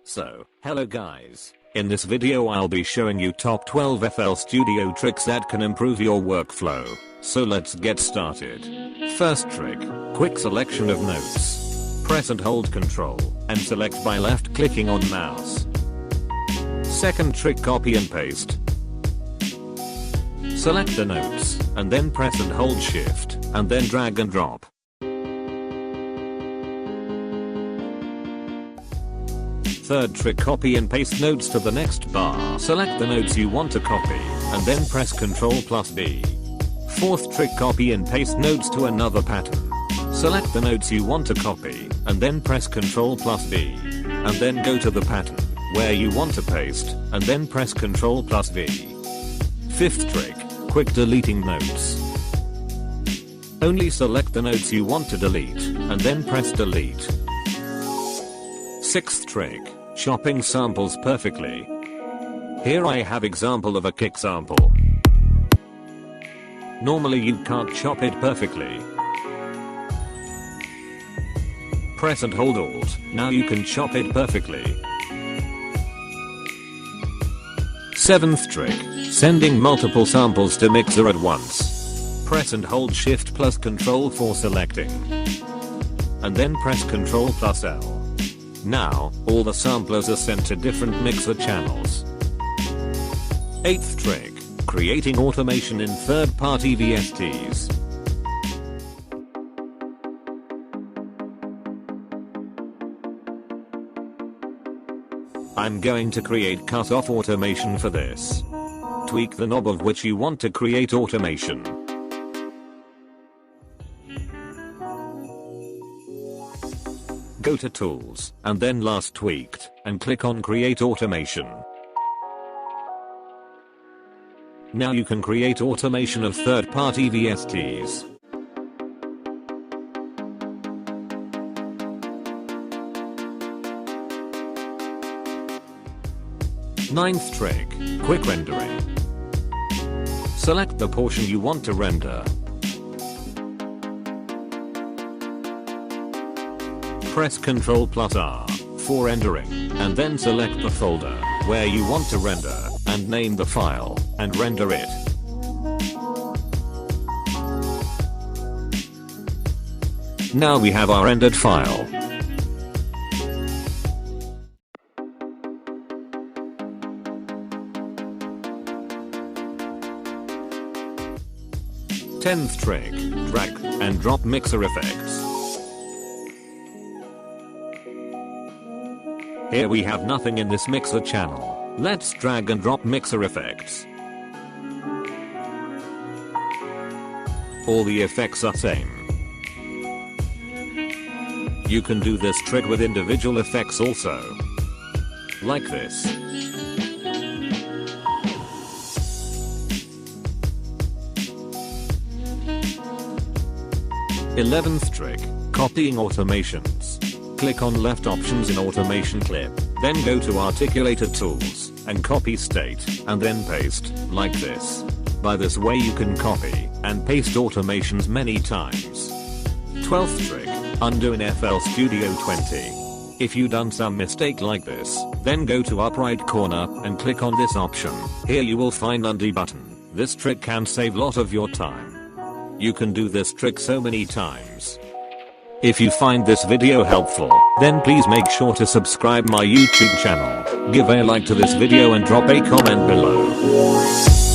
So, hello guys. In this video I'll be showing you top 12 FL Studio tricks that can improve your workflow. So let's get started. First trick, quick selection of notes. Press and hold Ctrl and select by left clicking on mouse. Second trick, copy and paste. Select the notes and then press and hold Shift and then drag and drop. Third trick, copy and paste notes to the next bar. Select the notes you want to copy and then press Ctrl+B. Fourth trick, copy and paste notes to another pattern. Select the notes you want to copy and then press Ctrl+B. And then go to the pattern where you want to paste and then press Ctrl+V. Fifth trick, quick deleting notes. Only select the notes you want to delete and then press delete. Sixth trick, chopping samples perfectly. Here I have example of a kick sample. Normally you can't chop it perfectly. Press and hold Alt, now you can chop it perfectly. Seventh trick, sending multiple samples to mixer at once. Press and hold Shift plus Ctrl for selecting. And then press Ctrl+L. Now, all the samplers are sent to different mixer channels. Eighth trick, creating automation in third-party VSTs. I'm going to create cutoff automation for this. Tweak the knob of which you want to create automation. Go to Tools, and then Last Tweaked, and click on Create Automation. Now you can create automation of third-party VSTs. Ninth trick, quick rendering. Select the portion you want to render. Press Ctrl+R for rendering, and then select the folder where you want to render, and name the file, and render it. Now we have our rendered file. Tenth trick, drag and drop mixer effects. Here we have nothing in this mixer channel. Let's drag and drop mixer effects. All the effects are same. You can do this trick with individual effects also. Like this. 11th trick, copying automations. Click on left options in automation clip, then go to articulated tools, and copy state, and then paste, like this. By this way you can copy and paste automations many times. 12th trick, undo in FL Studio 20. If you done some mistake like this, then go to up right corner and click on this option. Here you will find undo button. This trick can save lot of your time. You can do this trick so many times. If you find this video helpful, then please make sure to subscribe my YouTube channel, give a like to this video and drop a comment below.